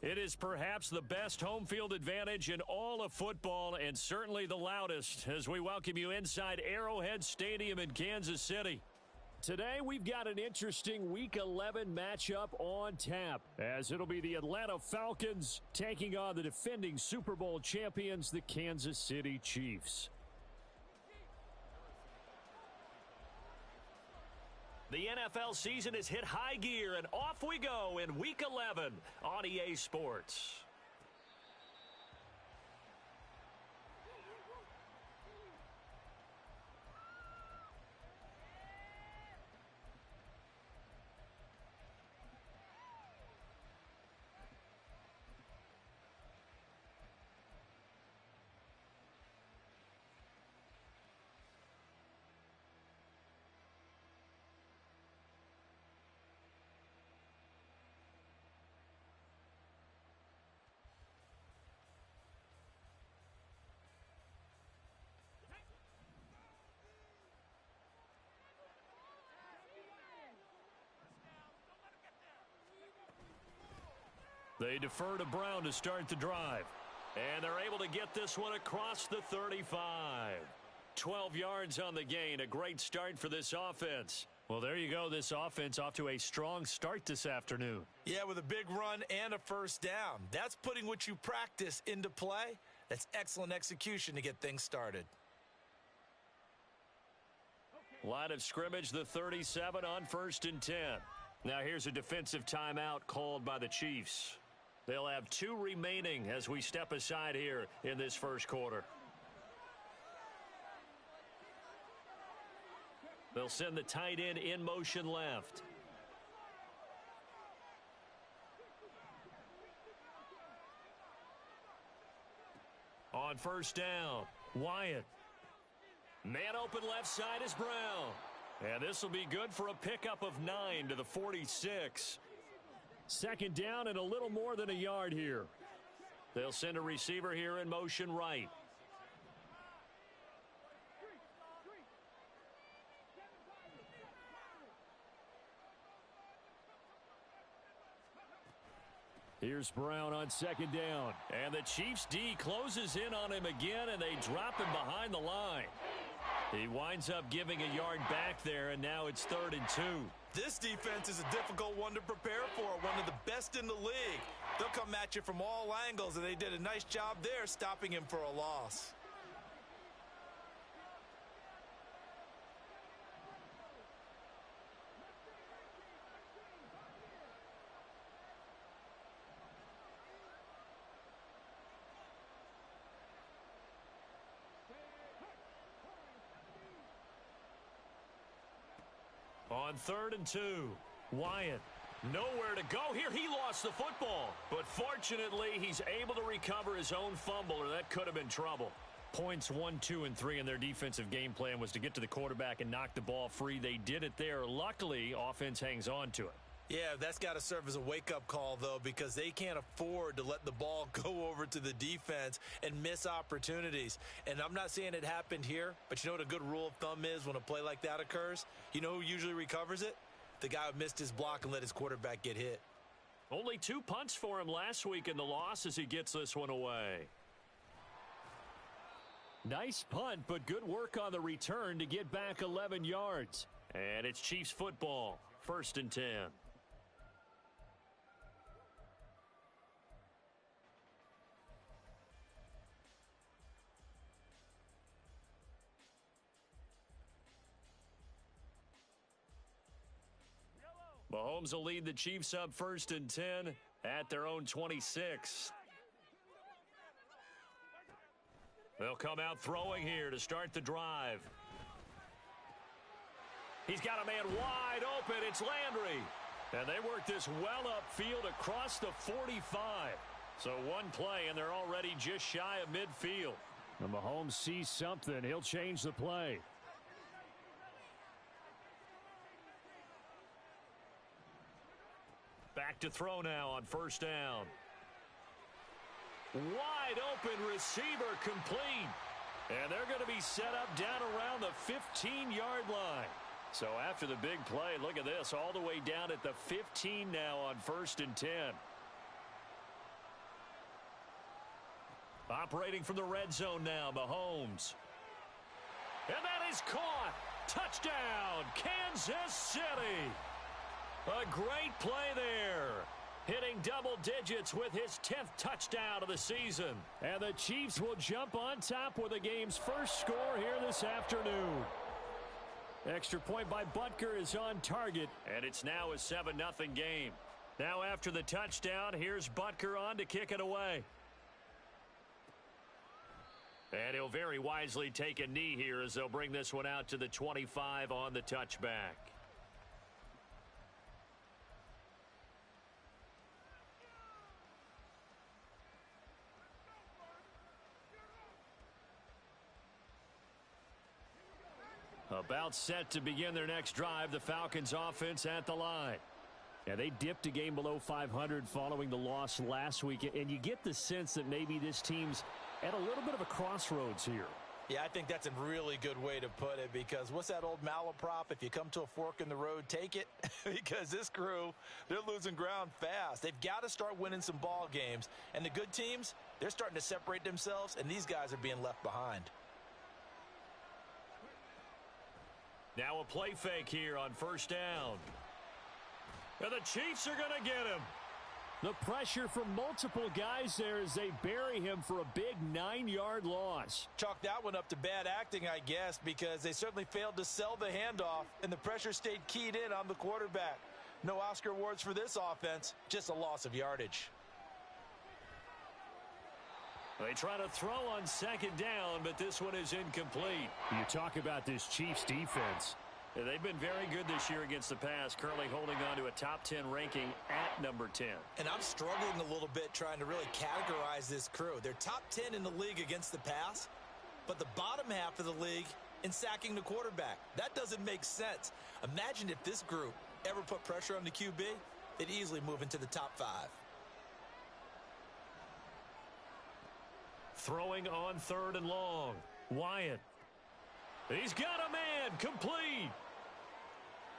It is perhaps the best home field advantage in all of football and certainly the loudest as we welcome you inside Arrowhead Stadium in Kansas City. Today we've got an interesting Week 11 matchup on tap as it'll be the Atlanta Falcons taking on the defending Super Bowl champions, the Kansas City Chiefs. The NFL season has hit high gear, and off we go in Week 11 on EA Sports. They defer to Brown to start the drive. And they're able to get this one across the 35. 12 yards on the gain. A great start for this offense. Well, there you go. This offense off to a strong start this afternoon. Yeah, with a big run and a first down. That's putting what you practice into play. That's excellent execution to get things started. Line of scrimmage, the 37 on 1st and 10. Now here's a defensive timeout called by the Chiefs. They'll have 2 remaining as we step aside here in this first quarter. They'll send the tight end in motion left. On first down, Wyatt. Man open left side is Brown. And this will be good for a pickup of 9 to the 46. Second down and a little more than a yard here. They'll send a receiver here in motion right. Here's Brown on second down. And the Chiefs D closes in on him again, and they drop him behind the line. He winds up giving a yard back there, and now it's 3rd and 2. This defense is a difficult one to prepare for, one of the best in the league. They'll come at you from all angles, and they did a nice job there stopping him for a loss. On 3rd and 2, Wyatt. Nowhere to go here. He lost the football. But fortunately, he's able to recover his own fumble, or that could have been trouble. Points 1, 2, and 3 in their defensive game plan was to get to the quarterback and knock the ball free. They did it there. Luckily, offense hangs on to it. Yeah, that's got to serve as a wake-up call, though, because they can't afford to let the ball go over to the defense and miss opportunities. And I'm not saying it happened here, but you know what a good rule of thumb is when a play like that occurs? You know who usually recovers it? The guy who missed his block and let his quarterback get hit. Only 2 punts for him last week in the loss as he gets this one away. Nice punt, but good work on the return to get back 11 yards. And it's Chiefs football, 1st and 10. Mahomes will lead the Chiefs up 1st and 10 at their own 26. They'll come out throwing here to start the drive. He's got a man wide open. It's Landry. And they work this well upfield across the 45. So one play, and they're already just shy of midfield. And Mahomes sees something. He'll change the play. Back to throw now on first down. Wide open receiver complete. And they're going to be set up down around the 15-yard line. So after the big play, look at this, all the way down at the 15 now on 1st and 10. Operating from the red zone now, Mahomes. And that is caught. Touchdown, Kansas City. A great play there. Hitting double digits with his 10th touchdown of the season. And the Chiefs will jump on top with the game's first score here this afternoon. Extra point by Butker is on target. And it's now a 7-0 game. Now after the touchdown, here's Butker on to kick it away. And he'll very wisely take a knee here as they'll bring this one out to the 25 on the touchback. About set to begin their next drive, the Falcons offense at the line. Yeah, they dipped a game below 500 following the loss last week, and you get the sense that maybe this team's at a little bit of a crossroads here. Yeah, I think that's a really good way to put it, because what's that old malaprop? If you come to a fork in the road, take it. Because this crew, they're losing ground fast. They've got to start winning some ball games. And the good teams, they're starting to separate themselves, and these guys are being left behind. Now a play fake here on first down. And the Chiefs are going to get him. The pressure from multiple guys there as they bury him for a big 9-yard loss. Chalk that one up to bad acting, I guess, because they certainly failed to sell the handoff, and the pressure stayed keyed in on the quarterback. No Oscar awards for this offense, just a loss of yardage. They try to throw on second down, but this one is incomplete. You talk about this Chiefs defense. They've been very good this year against the pass, currently holding on to a top 10 ranking at number 10. And I'm struggling a little bit trying to really categorize this crew. They're top 10 in the league against the pass, but the bottom half of the league in sacking the quarterback. That doesn't make sense. Imagine if this group ever put pressure on the QB, they'd easily move into the top 5. Throwing on 3rd and long. Wyatt. He's got a man. Complete.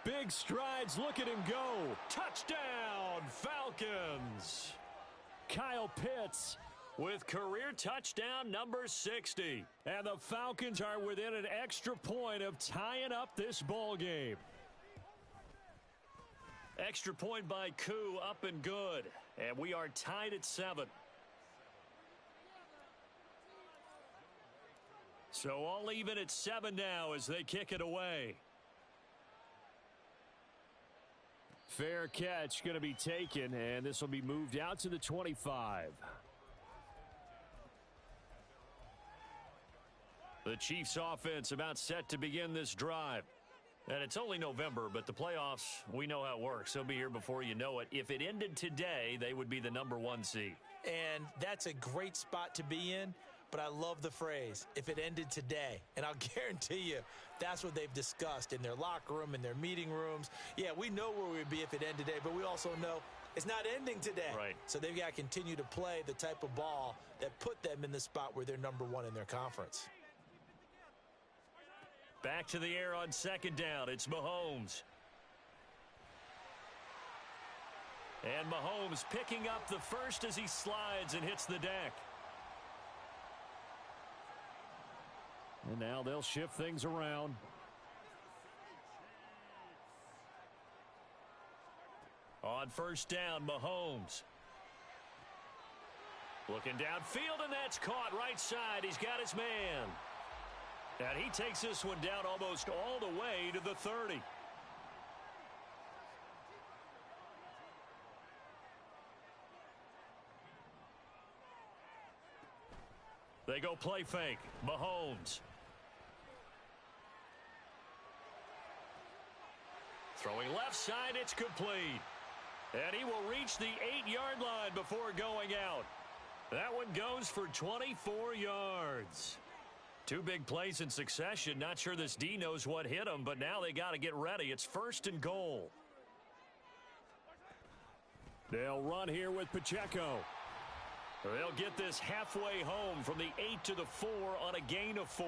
Big strides. Look at him go. Touchdown, Falcons. Kyle Pitts with career touchdown number 60. And the Falcons are within an extra point of tying up this ball game. Extra point by Koo, up and good. And we are tied at 7. So all even at 7 now as they kick it away. Fair catch going to be taken, and this will be moved out to the 25. The Chiefs offense about set to begin this drive. And it's only November, but the playoffs, we know how it works. They'll be here before you know it. If it ended today, they would be the number 1 seed. And that's a great spot to be in. But I love the phrase, if it ended today. And I'll guarantee you, that's what they've discussed in their locker room, in their meeting rooms. Yeah, we know where we'd be if it ended today, but we also know it's not ending today. Right. So they've got to continue to play the type of ball that put them in the spot where they're number 1 in their conference. Back to the air on second down. It's Mahomes. And Mahomes picking up the first as he slides and hits the deck. And now they'll shift things around. On first down, Mahomes. Looking downfield, and that's caught right side. He's got his man. And he takes this one down almost all the way to the 30. They go play fake. Mahomes. Throwing left side, it's complete. And he will reach the 8-yard line before going out. That one goes for 24 yards. 2 big plays in succession. Not sure this D knows what hit him, but now they got to get ready. It's 1st and goal. They'll run here with Pacheco. They'll get this halfway home from the 8 to the 4 on a gain of 4.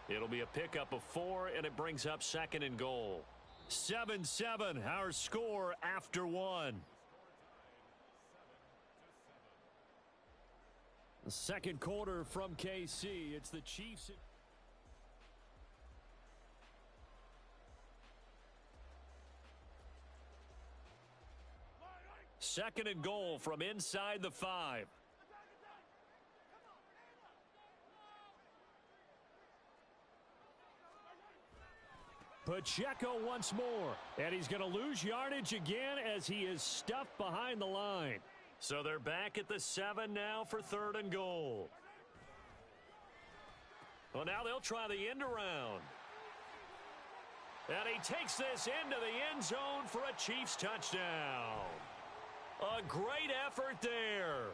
It'll be a pickup of 4, and it brings up 2nd and goal. 7-7, our score after 1. The second quarter from KC. It's the Chiefs. Second and goal from inside the 5. Pacheco once more. And he's going to lose yardage again as he is stuffed behind the line. So they're back at the 7 now for third and goal. Well, now they'll try the end around. And he takes this into the end zone for a Chiefs touchdown. A great effort there.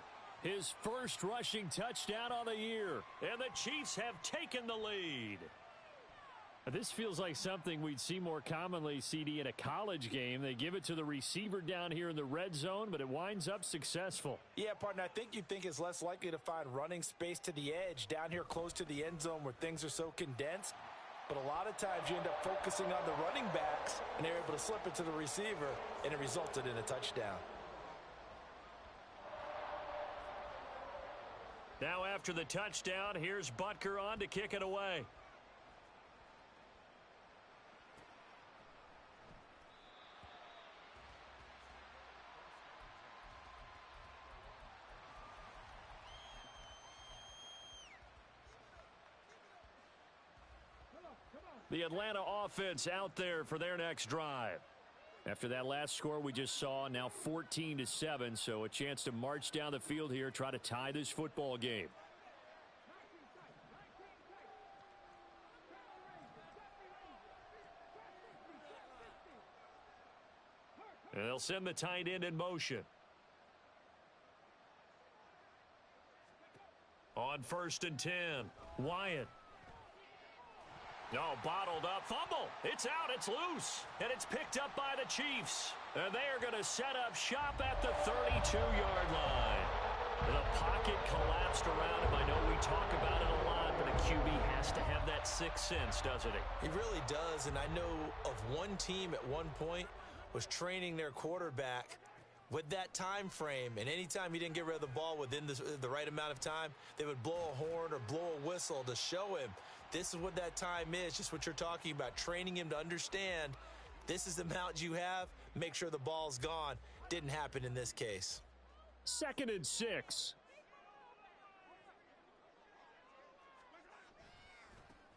His first rushing touchdown on the year. And the Chiefs have taken the lead. This feels like something we'd see more commonly, CD, in a college game. They give it to the receiver down here in the red zone, but it winds up successful. Yeah, partner, I think you think it's less likely to find running space to the edge down here close to the end zone where things are so condensed. But a lot of times you end up focusing on the running backs, and they're able to slip it to the receiver, and it resulted in a touchdown. Now after the touchdown, here's Butker on to kick it away. The Atlanta offense out there for their next drive. After that last score we just saw, now 14-7, so a chance to march down the field here, try to tie this football game. And they'll send the tight end in motion. On 1st and 10, Wyatt. No, bottled up. Fumble. It's out. It's loose. And it's picked up by the Chiefs. And they are going to set up shop at the 32-yard line. The pocket collapsed around him. I know we talk about it a lot, but a QB has to have that sixth sense, doesn't he? He really does. And I know of one team at one point was training their quarterback with that time frame, and anytime he didn't get rid of the ball within the right amount of time, they would blow a horn or blow a whistle to show him this is what that time is, just what you're talking about, training him to understand this is the amount you have, make sure the ball's gone. Didn't happen in this case. 2nd and 6.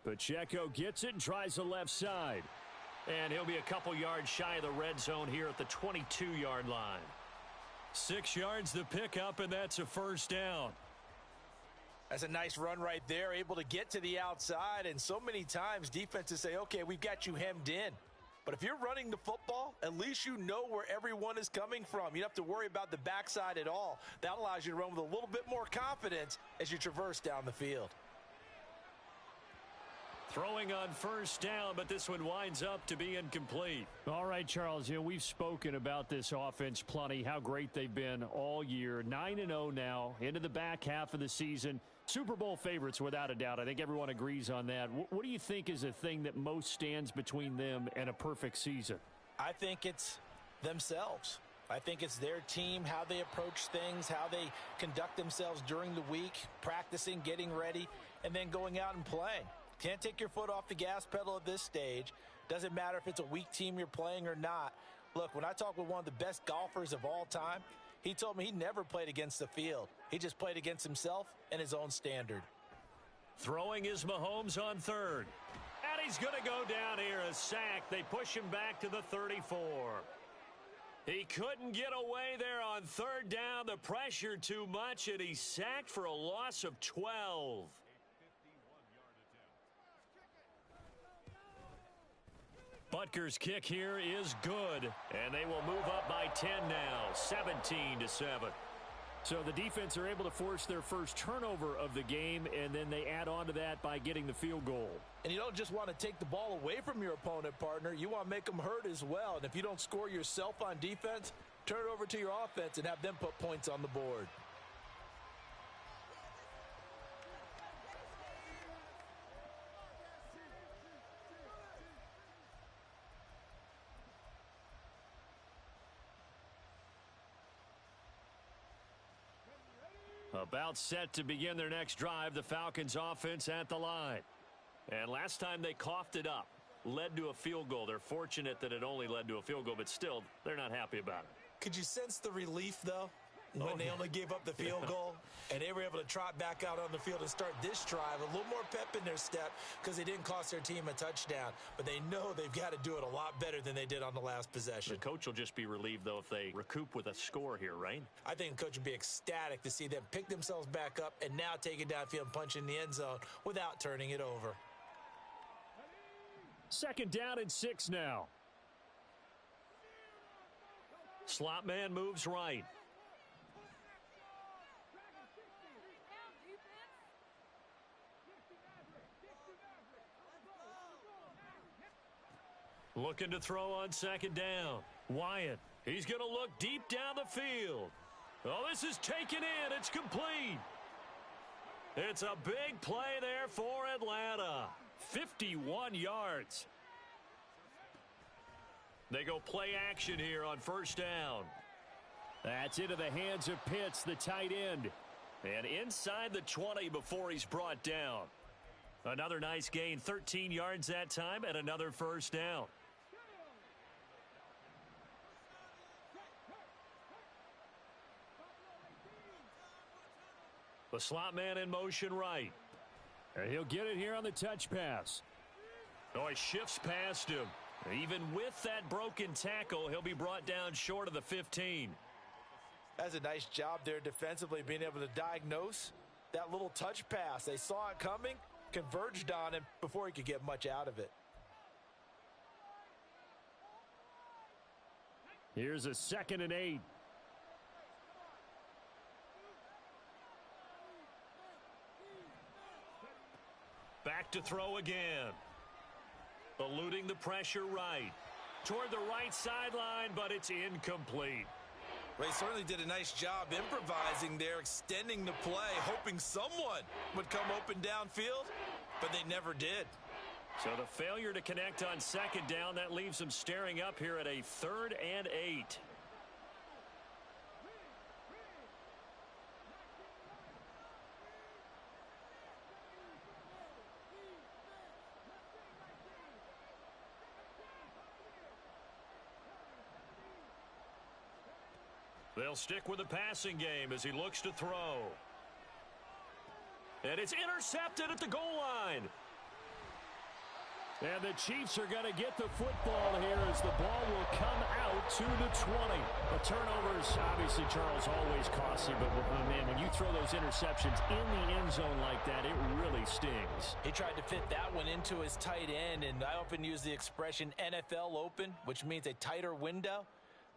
Pacheco gets it and tries the left side. And he'll be a couple yards shy of the red zone here at the 22-yard line. 6 yards the pickup, and that's a first down. That's a nice run right there, able to get to the outside. And so many times defenses say, okay, we've got you hemmed in. But if you're running the football, at least you know where everyone is coming from. You don't have to worry about the backside at all. That allows you to run with a little bit more confidence as you traverse down the field. Throwing on first down, but this one winds up to be incomplete. All right, Charles, we've spoken about this offense plenty, how great they've been all year. 9-0 now, into the back half of the season. Super Bowl favorites, without a doubt. I think everyone agrees on that. What do you think is the thing that most stands between them and a perfect season? I think it's themselves. I think it's their team, how they approach things, how they conduct themselves during the week, practicing, getting ready, and then going out and playing. Can't take your foot off the gas pedal at this stage. Doesn't matter if it's a weak team you're playing or not. Look, when I talk with one of the best golfers of all time, he told me he never played against the field. He just played against himself and his own standard. Throwing is Mahomes on third. And he's going to go down here, a sack. They push him back to the 34. He couldn't get away there on third down. The pressure too much, and he's sacked for a loss of 12. Butker's kick here is good, and they will move up by 10 now, 17-7. So the defense are able to force their first turnover of the game, and then they add on to that by getting the field goal. And you don't just want to take the ball away from your opponent, partner. You want to make them hurt as well. And if you don't score yourself on defense, turn it over to your offense and have them put points on the board. About set to begin their next drive, the Falcons offense at the line. And last time they coughed it up, led to a field goal. They're fortunate that it only led to a field goal, but still, they're not happy about it. Could you sense the relief, though, when they only gave up the field goal and they were able to trot back out on the field and start this drive? A little more pep in their step because they didn't cost their team a touchdown, but they know they've got to do it a lot better than they did on the last possession. The coach will just be relieved, though, if they recoup with a score here, right? I think the coach would be ecstatic to see them pick themselves back up and now take it downfield and punch in the end zone without turning it over. 2nd down and 6 now. Slot man moves right. Looking to throw on 2nd down. Wyatt, he's going to look deep down the field. Oh, this is taken in. It's complete. It's a big play there for Atlanta. 51 yards. They go play action here on 1st down. That's into the hands of Pitts, the tight end. And inside the 20 before he's brought down. Another nice gain, 13 yards that time, and another 1st down. The slot man in motion right. And he'll get it here on the touch pass. Oh, he shifts past him. Even with that broken tackle, he'll be brought down short of the 15. That's a nice job there defensively, being able to diagnose that little touch pass. They saw it coming, converged on him before he could get much out of it. Here's a 2nd and 8. Back to throw again. Eluding the pressure right. Toward the right sideline, but it's incomplete. Ray certainly did a nice job improvising there, extending the play, hoping someone would come open downfield, but they never did. So the failure to connect on 2nd down, that leaves them staring up here at a 3rd and 8. They'll stick with the passing game as he looks to throw. And it's intercepted at the goal line. And the Chiefs are going to get the football here as the ball will come out to the 20. The turnovers, obviously, Charles, always costly. But, man, when you throw those interceptions in the end zone like that, it really stings. He tried to fit that one into his tight end, and I often use the expression NFL open, which means a tighter window.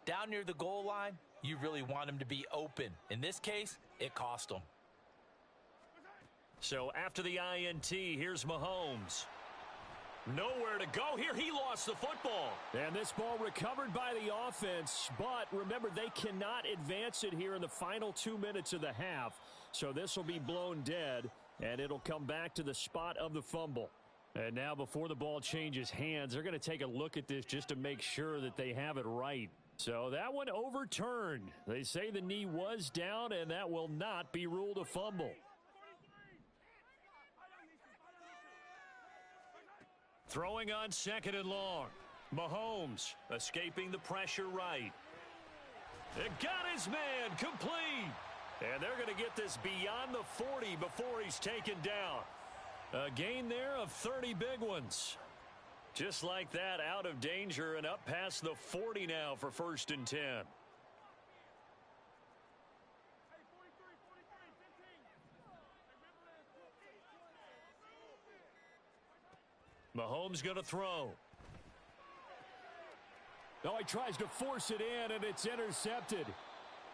Down near the goal line, you really want him to be open. In this case, it cost him. So after the INT, here's Mahomes. Nowhere to go here. He lost the football. And this ball recovered by the offense. But remember, they cannot advance it here in the final 2 minutes of the half. So this will be blown dead, and it'll come back to the spot of the fumble. And now before the ball changes hands, they're going to take a look at this just to make sure that they have it right. So that one overturned. They say the knee was down, and that will not be ruled a fumble. Throwing on 2nd and long. Mahomes escaping the pressure right. It got his man complete. And they're going to get this beyond the 40 before he's taken down. A gain there of 30 big ones. Just like that, out of danger and up past the 40 now for 1st and 10. Mahomes going to throw. Oh, he tries to force it in, and it's intercepted.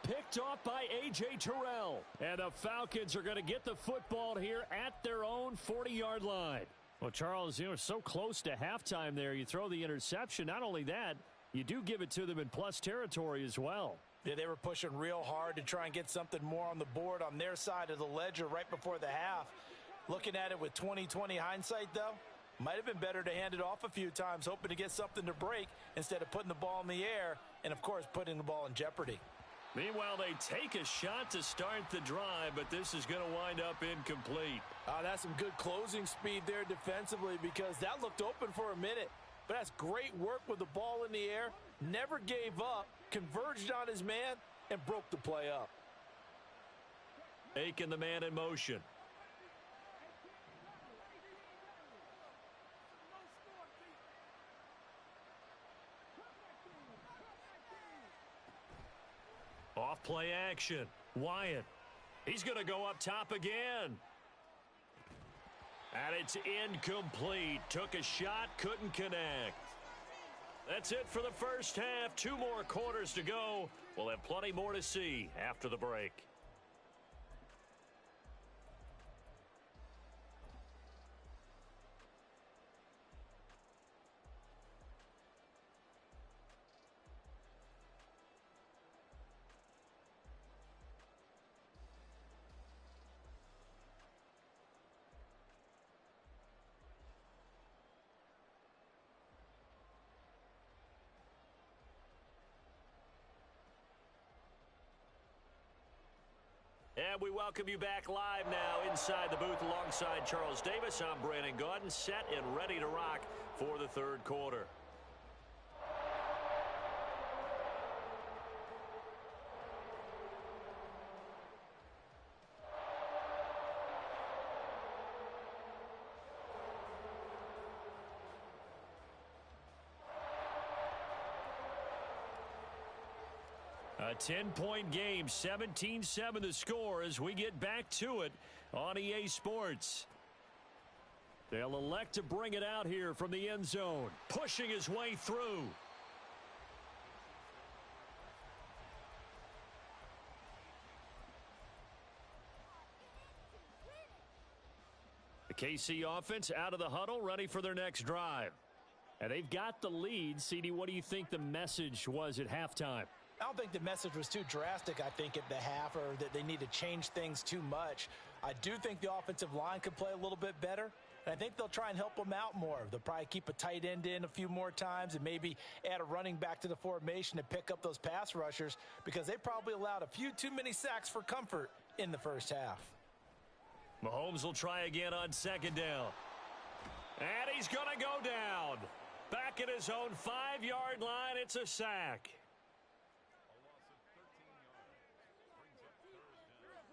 Picked off by A.J. Terrell. And the Falcons are going to get the football here at their own 40-yard line. Well, Charles, you know, so close to halftime there. You throw the interception. Not only that, you do give it to them in plus territory as well. Yeah, they were pushing real hard to try and get something more on the board on their side of the ledger right before the half. Looking at it with 20/20 hindsight, though, might have been better to hand it off a few times, hoping to get something to break instead of putting the ball in the air and, of course, putting the ball in jeopardy. Meanwhile, they take a shot to start the drive, but this is going to wind up incomplete. That's some good closing speed there defensively because that looked open for a minute. But that's great work with the ball in the air. Never gave up, converged on his man, and broke the play up. Aiken, the man in motion. Off play action. Wyatt. He's going to go up top again. And it's incomplete. Took a shot, couldn't connect. That's it for the first half. 2 more quarters to go. We'll have plenty more to see after the break. And we welcome you back live now inside the booth alongside Charles Davis. I'm Brandon Gaudin, set and ready to rock for the third quarter. A 10-point game, 17-7 the score as we get back to it on EA Sports. They'll elect to bring it out here from the end zone, pushing his way through. The KC offense out of the huddle, ready for their next drive. And they've got the lead. CD, what do you think the message was at halftime? I don't think the message was too drastic, I think, at the half, or that they need to change things too much. I do think the offensive line could play a little bit better, and I think they'll try and help them out more. They'll probably keep a tight end in a few more times and maybe add a running back to the formation to pick up those pass rushers because they probably allowed a few too many sacks for comfort in the first half. Mahomes will try again on second down. And he's going to go down. Back at his own 5-yard line, it's a sack.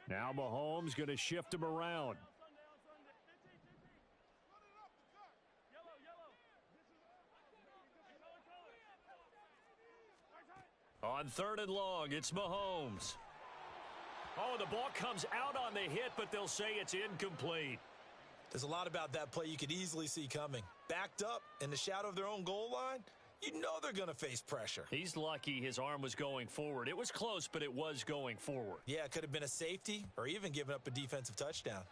Now Mahomes going to shift him around. On third and long, it's Mahomes. Oh, the ball comes out on the hit, but they'll say it's incomplete. There's a lot about that play you could easily see coming. Backed up in the shadow of their own goal line, you know they're going to face pressure. He's lucky his arm was going forward. It was close, but it was going forward. Yeah, it could have been a safety or even given up a defensive touchdown.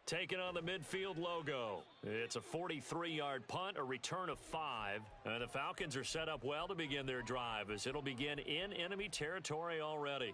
Taking on the midfield logo. It's a 43-yard punt, a return of 5. And the Falcons are set up well to begin their drive as it'll begin in enemy territory already.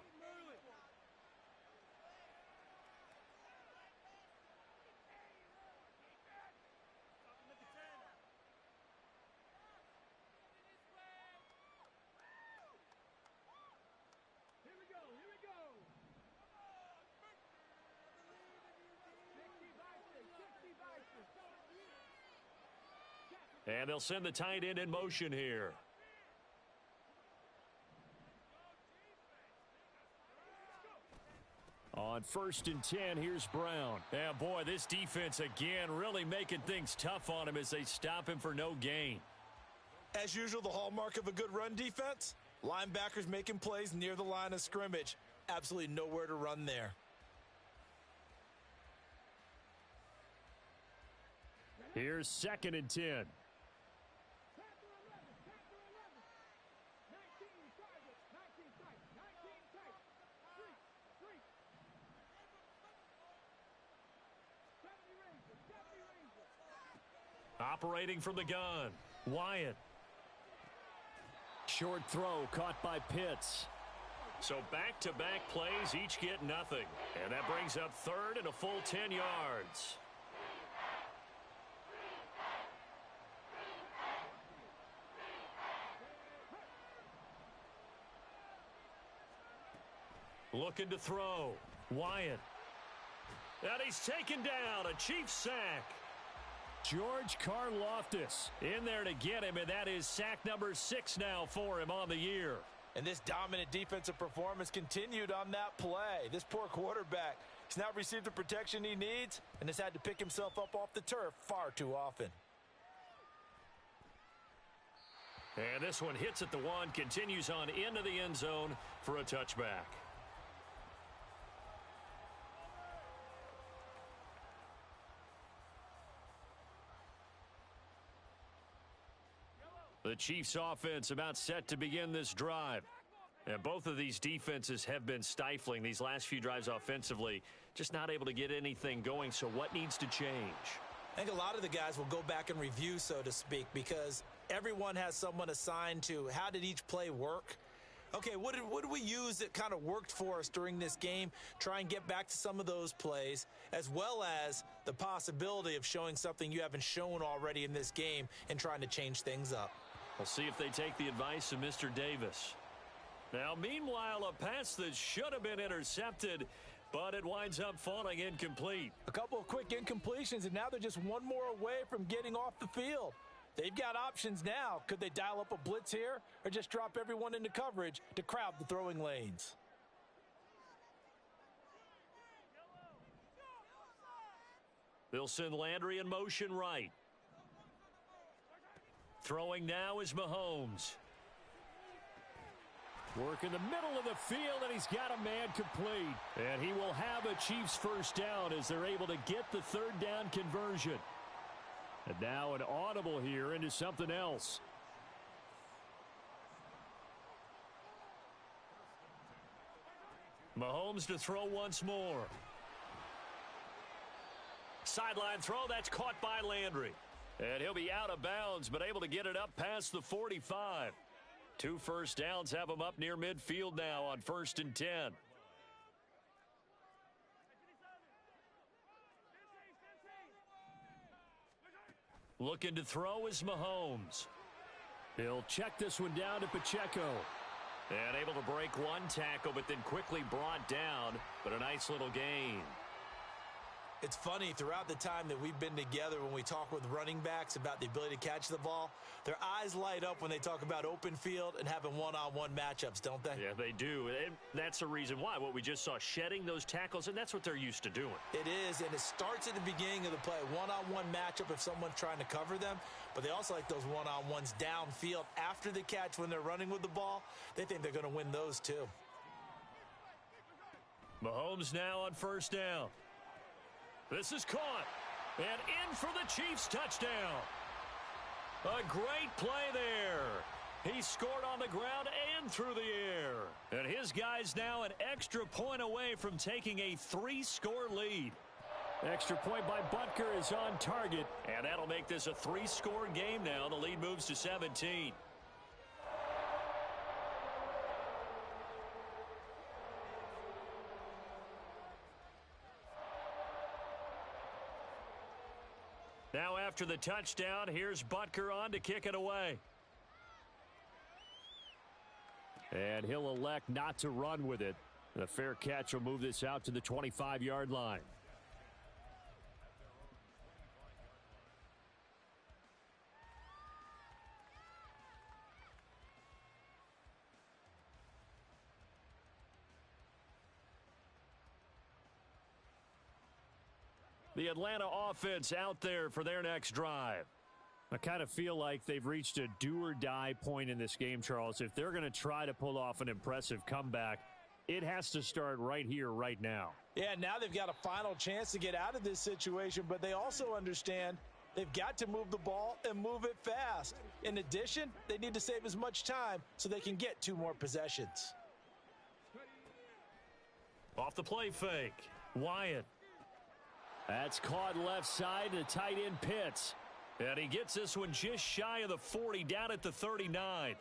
And they'll send the tight end in motion here. On 1st and 10, here's Brown. Yeah, boy, this defense again really making things tough on him as they stop him for no gain. As usual, the hallmark of a good run defense, linebackers making plays near the line of scrimmage. Absolutely nowhere to run there. Here's 2nd and 10. Operating from the gun, Wyatt. Short throw caught by Pitts. So back-to-back plays, each get nothing. And that brings up 3rd and a full 10 yards. Looking to throw. Wyatt. And he's taken down. A Chiefs sack. George Karlaftis in there to get him, and that is sack number 6 now for him on the year. And this dominant defensive performance continued on that play. This poor quarterback, he's not received the protection he needs and has had to pick himself up off the turf far too often. And this one hits at the 1, continues on into the end zone for a touchback. The Chiefs offense about set to begin this drive. And both of these defenses have been stifling these last few drives offensively. Just not able to get anything going, so what needs to change? I think a lot of the guys will go back and review, so to speak, because everyone has someone assigned to how did each play work. Okay, what did we use that kind of worked for us during this game? Try and get back to some of those plays, as well as the possibility of showing something you haven't shown already in this game and trying to change things up. We'll see if they take the advice of Mr. Davis. Now, meanwhile, a pass that should have been intercepted, but it winds up falling incomplete. A couple of quick incompletions, and now they're just one more away from getting off the field. They've got options now. Could they dial up a blitz here or just drop everyone into coverage to crowd the throwing lanes? They'll send Landry in motion right. Throwing now is Mahomes. Work in the middle of the field, and he's got a man complete. And he will have a Chiefs first down as they're able to get the third down conversion. And now an audible here into something else. Mahomes to throw once more. Sideline throw, that's caught by Landry. And he'll be out of bounds, but able to get it up past the 45. 2 first downs have him up near midfield now on 1st and 10. Looking to throw is Mahomes. He'll check this one down to Pacheco. And able to break one tackle, but then quickly brought down, but a nice little gain. It's funny, throughout the time that we've been together, when we talk with running backs about the ability to catch the ball, their eyes light up when they talk about open field and having one-on-one matchups, don't they? Yeah, they do. And that's the reason why. What we just saw, shedding those tackles, and that's what they're used to doing. It is, and it starts at the beginning of the play. One-on-one matchup if someone's trying to cover them, but they also like those one-on-ones downfield after the catch when they're running with the ball. They think they're going to win those too. Mahomes now on 1st down. This is caught, and in for the Chiefs touchdown. A great play there. He scored on the ground and through the air. And his guys now an extra point away from taking a 3-score lead. Extra point by Butker is on target, and that'll make this a 3-score game now. The lead moves to 17. Now after the touchdown, here's Butker on to kick it away. And he'll elect not to run with it. The fair catch will move this out to the 25-yard line. The Atlanta offense out there for their next drive. I kind of feel like they've reached a do-or-die point in this game, Charles. If they're going to try to pull off an impressive comeback, it has to start right here, right now. Yeah, now they've got a final chance to get out of this situation, but they also understand they've got to move the ball and move it fast. In addition, they need to save as much time so they can get 2 more possessions. Off the play fake, Wyatt. That's caught left side to tight end Pitts. And he gets this one just shy of the 40, down at the 39.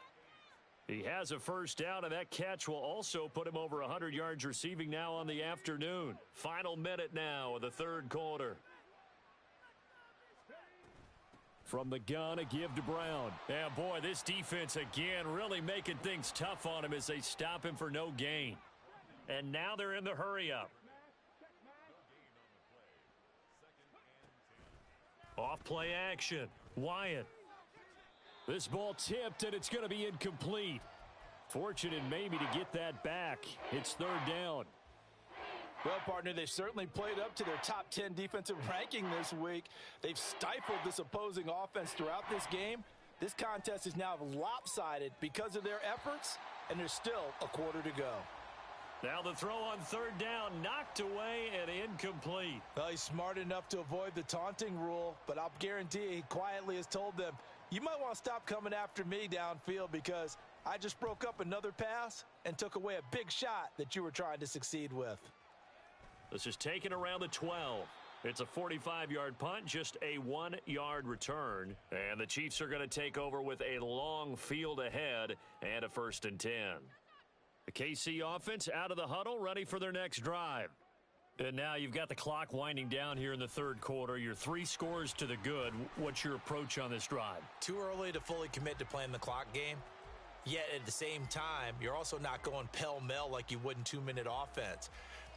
He has a first down, and that catch will also put him over 100 yards receiving now on the afternoon. Final minute now of the 3rd quarter. From the gun, a give to Brown. Yeah, boy, this defense again really making things tough on him as they stop him for no gain. And now they're in the hurry-up. Off play action. Wyatt. This ball tipped, and it's going to be incomplete. Fortunate maybe to get that back. It's third down. Well, partner, they've certainly played up to their top 10 defensive ranking this week. They've stifled this opposing offense throughout this game. This contest is now lopsided because of their efforts, and there's still a quarter to go. Now the throw on third down, knocked away and incomplete. Well, he's smart enough to avoid the taunting rule, but I'll guarantee he quietly has told them, you might want to stop coming after me downfield because I just broke up another pass and took away a big shot that you were trying to succeed with. This is taken around the 12. It's a 45-yard punt, just a 1-yard return. And the Chiefs are going to take over with a long field ahead and a 1st and 10. The KC offense out of the huddle, ready for their next drive. And now you've got the clock winding down here in the third quarter. You're 3 scores to the good. What's your approach on this drive? Too early to fully commit to playing the clock game. Yet at the same time, you're also not going pell-mell like you would in 2-minute offense.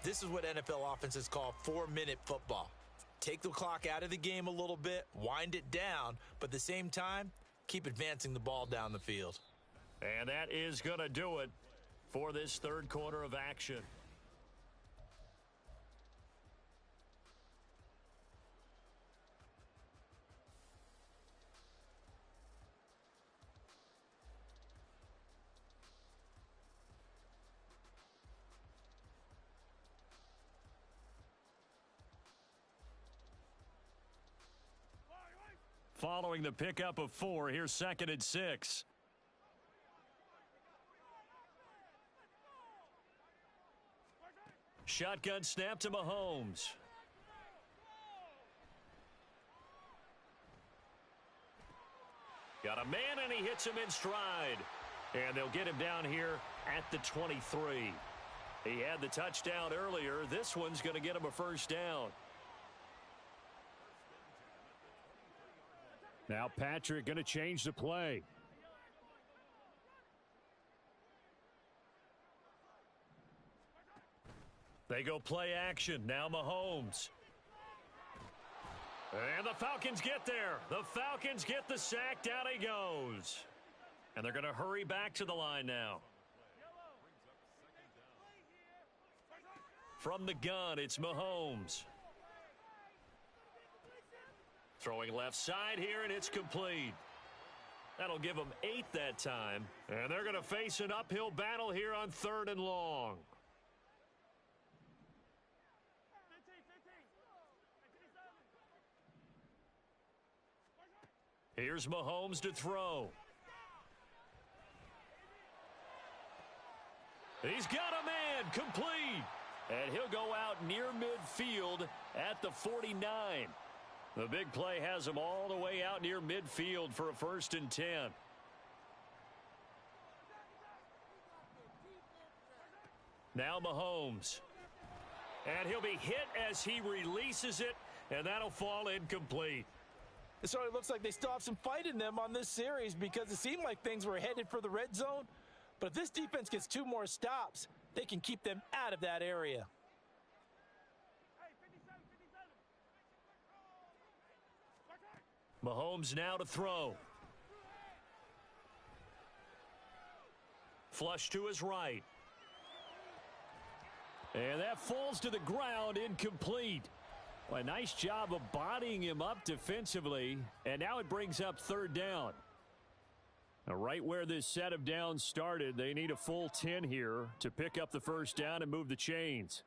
This is what NFL offenses call 4-minute football. Take the clock out of the game a little bit, wind it down, but at the same time, keep advancing the ball down the field. And that is going to do it for this third quarter of action. Following the pickup of 4, here's 2nd and 6. Shotgun snap to Mahomes. Got a man, and he hits him in stride. And they'll get him down here at the 23. He had the touchdown earlier. This one's going to get him a 1st down. Now Patrick going to change the play. They go play action. Now Mahomes. And the Falcons get there. The Falcons get the sack. Down he goes. And they're going to hurry back to the line now. From the gun, it's Mahomes. Throwing left side here, and it's complete. That'll give them 8 that time. And they're going to face an uphill battle here on 3rd and long. Here's Mahomes to throw. He's got a man, complete. And he'll go out near midfield at the 49. The big play has him all the way out near midfield for a 1st and 10. Now Mahomes. And he'll be hit as he releases it, and that'll fall incomplete. It certainly looks like they still have some fight in them on this series because it seemed like things were headed for the red zone. But if this defense gets 2 more stops, they can keep them out of that area. Mahomes now to throw. Flush to his right. And that falls to the ground, incomplete. Well, a nice job of bodying him up defensively. And now it brings up 3rd down. Now, right where this set of downs started, they need a full 10 here to pick up the 1st down and move the chains.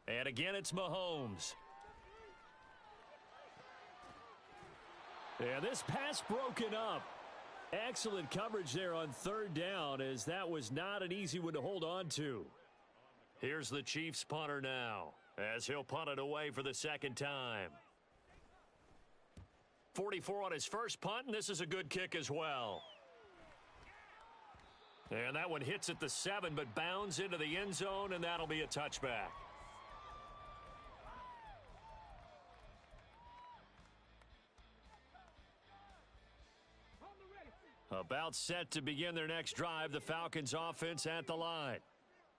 And again, it's Mahomes. And this pass broken up. Excellent coverage there on 3rd down, as that was not an easy one to hold on to. Here's the Chiefs punter now, as he'll punt it away for the 2nd time. 44 on his first punt, and this is a good kick as well. And that one hits at the 7, but bounds into the end zone, and that'll be a touchback. About set to begin their next drive, the Falcons offense at the line.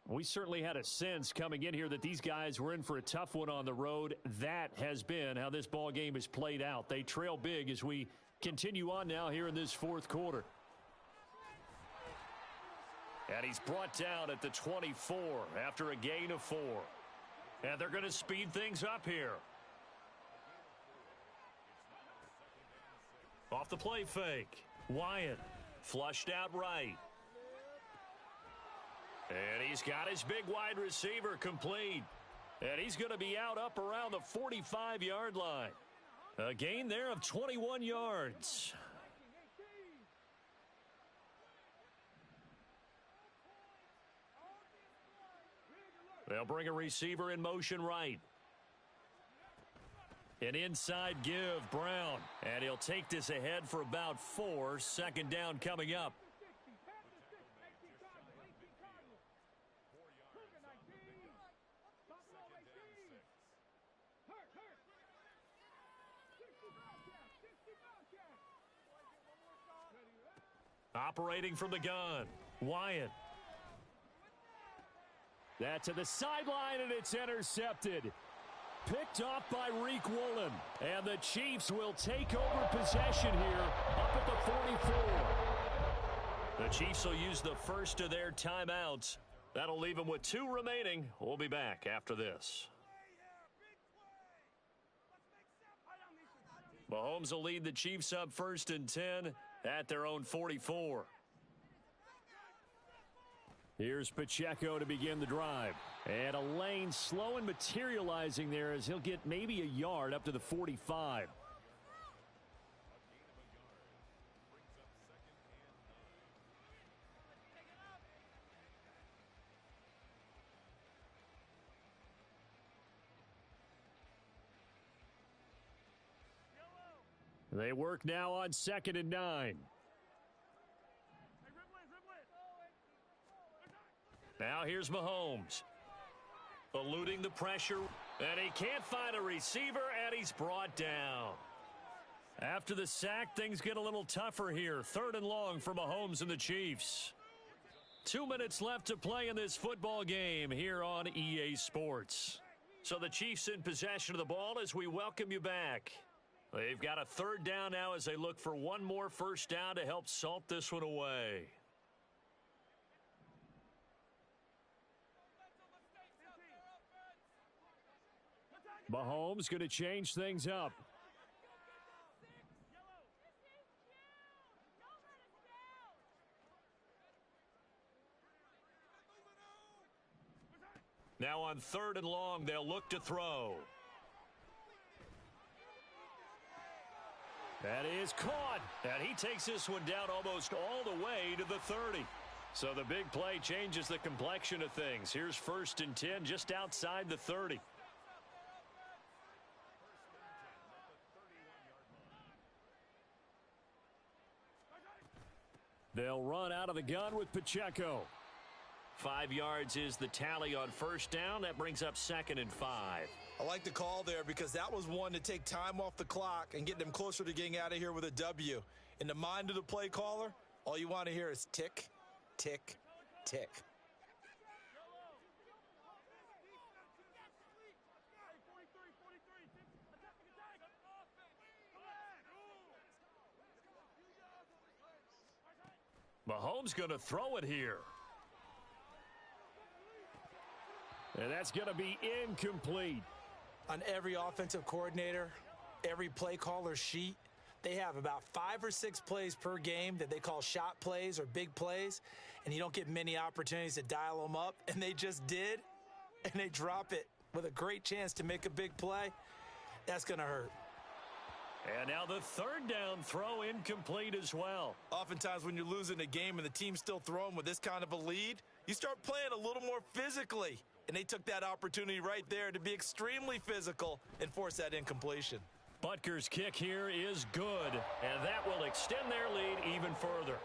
We certainly had a sense coming in here that these guys were in for a tough one on the road. That has been how this ball game has played out. They trail big as we continue on now here in this fourth quarter. And he's brought down at the 24 after a gain of 4. And they're going to speed things up here. Off the play fake. Wyatt flushed out right. And he's got his big wide receiver complete. And he's going to be out up around the 45-yard line. A gain there of 21 yards. They'll bring a receiver in motion right. An inside give, Brown. And he'll take this ahead for about 4. Second down coming up. Operating from the gun, Wyatt. That to the sideline, and it's intercepted. Picked off by Reek Woolen. And the Chiefs will take over possession here up at the 44. The Chiefs will use the first of their timeouts. That'll leave them with 2 remaining. We'll be back after this. Mahomes will lead the Chiefs up 1st and 10 at their own 44. Here's Pacheco to begin the drive. And a lane slow and materializing there as he'll get maybe a yard up to the 45. They work now on 2nd and 9. Now here's Mahomes. Eluding the pressure. And he can't find a receiver, and he's brought down. After the sack, things get a little tougher here. 3rd and long for Mahomes and the Chiefs. 2 minutes left to play in this football game here on EA Sports. So the Chiefs in possession of the ball as we welcome you back. They've got a 3rd down now as they look for one more first down to help salt this one away. Mahomes going to change things up. Now on 3rd and long, they'll look to throw. That is caught. And he takes this one down almost all the way to the 30. So the big play changes the complexion of things. Here's 1st and 10 just outside the 30. They'll run out of the gun with Pacheco. 5 yards is the tally on first down. That brings up 2nd and 5. I like the call there because that was one to take time off the clock and get them closer to getting out of here with a W. In the mind of the play caller, all you want to hear is tick, tick, tick. Mahomes going to throw it here. And that's going to be incomplete. On every offensive coordinator, every play caller sheet, they have about 5 or 6 plays per game that they call shot plays or big plays, and you don't get many opportunities to dial them up, and they just did, and they drop it with a great chance to make a big play. That's going to hurt. And now the 3rd down throw incomplete as well. Oftentimes when you're losing a game and the team's still throwing with this kind of a lead, you start playing a little more physically. And they took that opportunity right there to be extremely physical and force that incompletion. Butker's kick here is good, and that will extend their lead even further.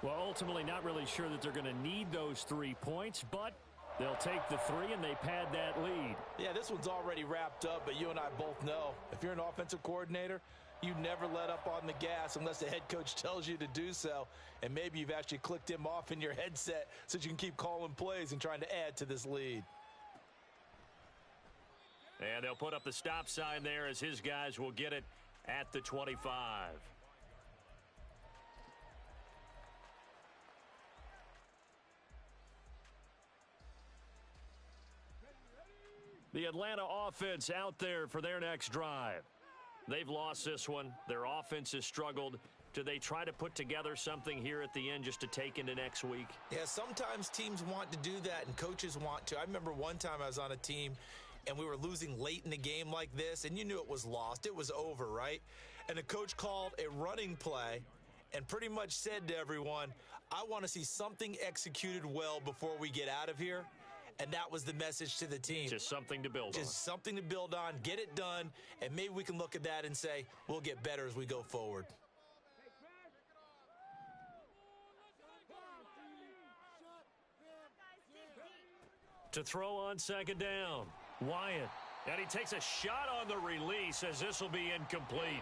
Well, ultimately not really sure that they're going to need those 3 points, but they'll take the 3 and they pad that lead. Yeah, this one's already wrapped up, but you and I both know if you're an offensive coordinator, You never let up on the gas unless the head coach tells you to do so. And maybe you've actually clicked him off in your headset so that you can keep calling plays and trying to add to this lead. And they'll put up the stop sign there as his guys will get it at the 25. The Atlanta offense out there for their next drive. They've lost this one. Their offense has struggled. Do they try to put together something here at the end just to take into next week? Yeah, sometimes teams want to do that and coaches want to. I remember one time I was on a team and we were losing late in a game like this, and you knew it was lost. It was over, right? And the coach called a running play and pretty much said to everyone, I want to see something executed well before we get out of here. And that was the message to the team. Just something to build on. Just something to build on, get it done, and maybe we can look at that and say, we'll get better as we go forward. To throw on second down, Wyatt. And he takes a shot on the release as this will be incomplete.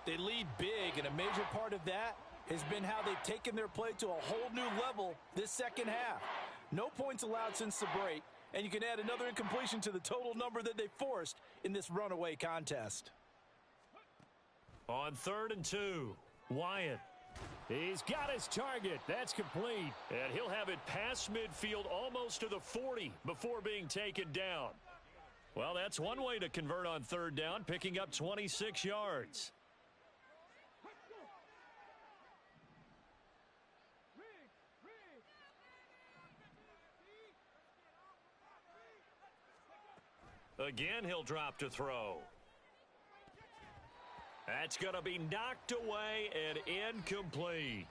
They lead big, and a major part of that has been how they've taken their play to a whole new level this second half. No points allowed since the break, and you can add another incompletion to the total number that they forced in this runaway contest. On 3rd and 2, Wyatt. He's got his target. That's complete. And he'll have it past midfield almost to the 40 before being taken down. Well, that's one way to convert on 3rd down, picking up 26 yards. Again, he'll drop to throw. That's going to be knocked away and incomplete.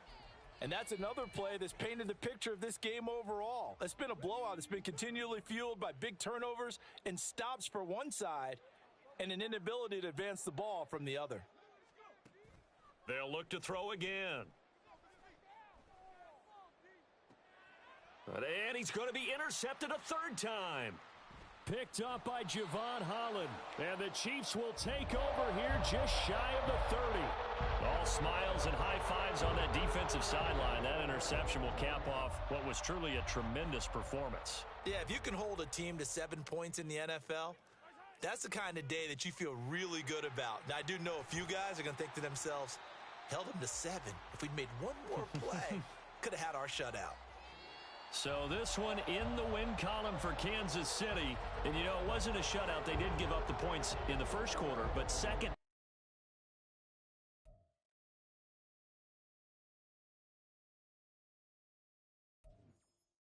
And that's another play that's painted the picture of this game overall. It's been a blowout. It's been continually fueled by big turnovers and stops for one side and an inability to advance the ball from the other. They'll look to throw again. And he's going to be intercepted a 3rd time. Picked up by Javon Holland. And the Chiefs will take over here just shy of the 30. All smiles and high fives on that defensive sideline. That interception will cap off what was truly a tremendous performance. Yeah, if you can hold a team to 7 points in the NFL, that's the kind of day that you feel really good about. Now, I do know a few guys are going to think to themselves, held them to 7. If we'd made one more play, could have had our shutout. So this one in the win column for Kansas City. And, you know, it wasn't a shutout. They did give up the points in the first quarter, but second